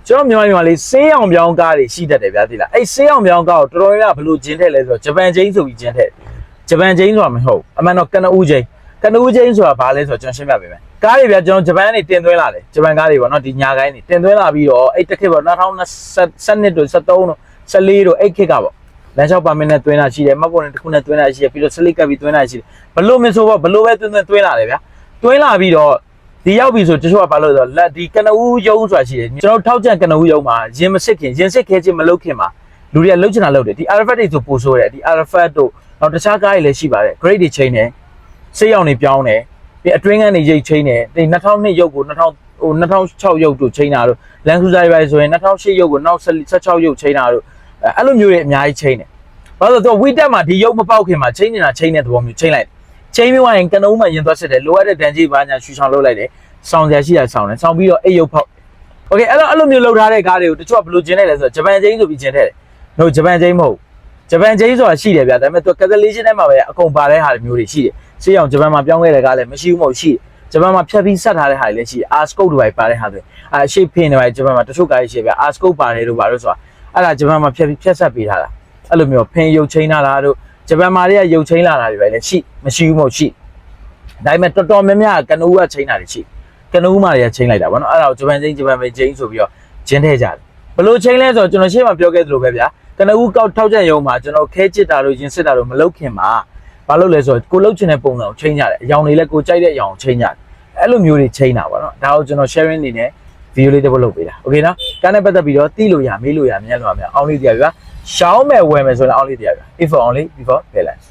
ကျွန်တော်မြန်မာလေးဆေးအောင်ပြောင်းကားတွေရှိတတ်တယ်ဗျာသိလားအဲ့ဆေးအောင်ပြောင်းကားကိုတော်တော်များဘလို့ကျင်းထည့်လဲဆိုတော့ဂျပန်ချင်းဆိုပြီးကျင်းထည့်ဂျပန်ချင်းဆိုတာမဟုတ်အမှန်တော့ကနဦးချင်းဆိုတာဘာလဲဆိုတော့ကျွန်တော်ရှင်းပြပေးမယ်ကားတွေဗျာကျွန်တော်ဂျပန်ကနေတင်သွင်းလာတယ်ဂျပန်ကားတွေပေါ့နော်ဒီညာကိုင်းတွေတင်သွင်းလာပြီးတော့အဲ့တစ်ခေတ်ပေါ့2012တို့13တို့14တို့အဲ့ခေတ်ကပေါ့လမ်းလျှောက်ပါမင်းနဲ့သွင်းတာရှိတယ်မှတ်ပုံနဲ့တစ်ခုနဲ့သွင်းတာရှိတယ်ပြီးတော့စလစ်ကပ်ပြီးသွင်းတာရှိတယ်ဘလို့မဆိုပေါ့ဘလို့ပဲသွင်းလာတယ်ဗျာသွင်းလာပြီးတော့ဒီရောက်ပြီဆိုတချို့ကဘာလို့ဆိုတော့ဒီကနဦးယုံဆိုတာရှိတယ်ကျွန်တော်ထောက်ကြံကနဦးယုံမှာရင်မစစ်ခင်ရင်စစ်ခဲချင်းမလုပ်ခင်မှာလူတွေကလှုပ်ချင်တာလုပ်တယ်ဒီ Arafat တွေဆိုပို့ဆိုးတယ်ဒီ Arafat တို့နောက်တခြားကားတွေလည်းရှိပါတယ် grade တွေချိန်တယ်စိတ်ရောက်နေပြောင်းတယ်ပြီးအတွင်းကနေရိတ်ချိန်တယ်ဒီ2002ရုပ်ကို2006ရုပ်တို့ချိန်တာတို့လန်ဆူဇာတွေဆိုရင်2008ရုပ်ကိုနောက်16ရုပ်ချိန်တာတို့အဲ့လိုမျိုးတွေအများကြီးချိန်တယ်ဘာလို့ဆိုတော့ဝီတက်မှာဒီရုပ်မပေါက်ခင်မှာချိန်နေတာချိန်တဲ့သဘောမျိုးချိန်လိုက်ချိန်ပြီးသွားရင်ကနဦးမှရင်သွားစစ်တယ်လိုအပ်တဲ့တန်ကြီးဘာညာရှူချောင်လုပ်လိုက်တယ်ဆောင်းစရာရှိတာဆောင်းတယ်ဆောင်းပြီးတော့အိတ်ရုပ်ဖောက်โอเคအဲ့လိုမျိုးလုပ်ထားတဲ့ကားတွေကိုတချို့ကဘယ်လိုကျင်းနေလဲဆိုတော့ဂျပန်ချင်းဆိုပြီးကျင်းထည့်တယ်တို့ဂျပန်ချင်းမဟုတ်ဂျပန်ချင်းဆိုတာရှိတယ်ဗျာဒါပေမဲ့သူကက်သလေးချင်းထဲမှာပဲအကုန်ပါတဲ့ဟာမျိုးတွေရှိတယ်ဆေးရောင်ဂျပန်မှာပြောင်းခဲ့တဲ့ကားလည်းမရှိဘူးမဟုတ်ရှိတယ်ဂျပန်မှာဖြတ်ပြီးဆက်ထားတဲ့ဟာတွေလည်းရှိတယ်အာစကုတ်တွေပါတဲ့ဟာတွေအရှိဖင်တွေပါဂျပန်မှာတချို့ကားရှိတယ်ဗျာအာစကုတ်ပါတယ်တို့ပါလို့ဆိုတာအဲ့ဒါဂျပန်မှာဖြတ်ဆက်ပေးထားတာအဲ့လိုမျိုးဖင်ရုပ်ချင်းလာတာတို့ဂျပန်မှာတွေကရုပ်ချင်းလာတာတွေပဲလည်းမရှိဘူးမဟုတ်ရှိဒါပေမဲ့တော်တော်များများကနဦးကချင်းတာတွေရှိကနဦးမာတွေကချင်းလိုက်တာဗောနော်အဲ့ဒါကိုဂျပန်ပဲချင်းဆိုပြီးတော့ကျင်းထည့်ကြတယ်ဘလို့ချင်းလဲဆိုတော့ကျွန်တော်ရှေ့မှာပြောခဲ့သလိုပဲဗျာကနဦးကောက်ထောက်ချက်ရုံမှာကျွန်တော်ခဲချစ်တာတို့ရင်စစ်တာတို့မလုပ်ခင်မှာဘာလို့လဲဆိုတော့ကိုလှုပ်ချင်တဲ့ပုံစံကိုချင်းကြတယ်အယောင်တွေလည်းကိုကြိုက်တဲ့အယောင်ကိုချင်းကြတယ်အဲ့လိုမျိုးတွေချင်းတာဗောနော်ဒါကိုကျွန်တော် sharing အနေနဲ့ video လေးတစ်ပုဒ်လုပ်ပေးတာโอเคနော်ကားနဲ့ပတ်သက်ပြီးတော့တီးလို့ရမေးလို့ရမြင်လို့ရအောင်လေးတရားဗျာရှောင်းမဲ့ဝယ်မယ်ဆိုရင်အောင်လေးတရားဗျာ if only before balance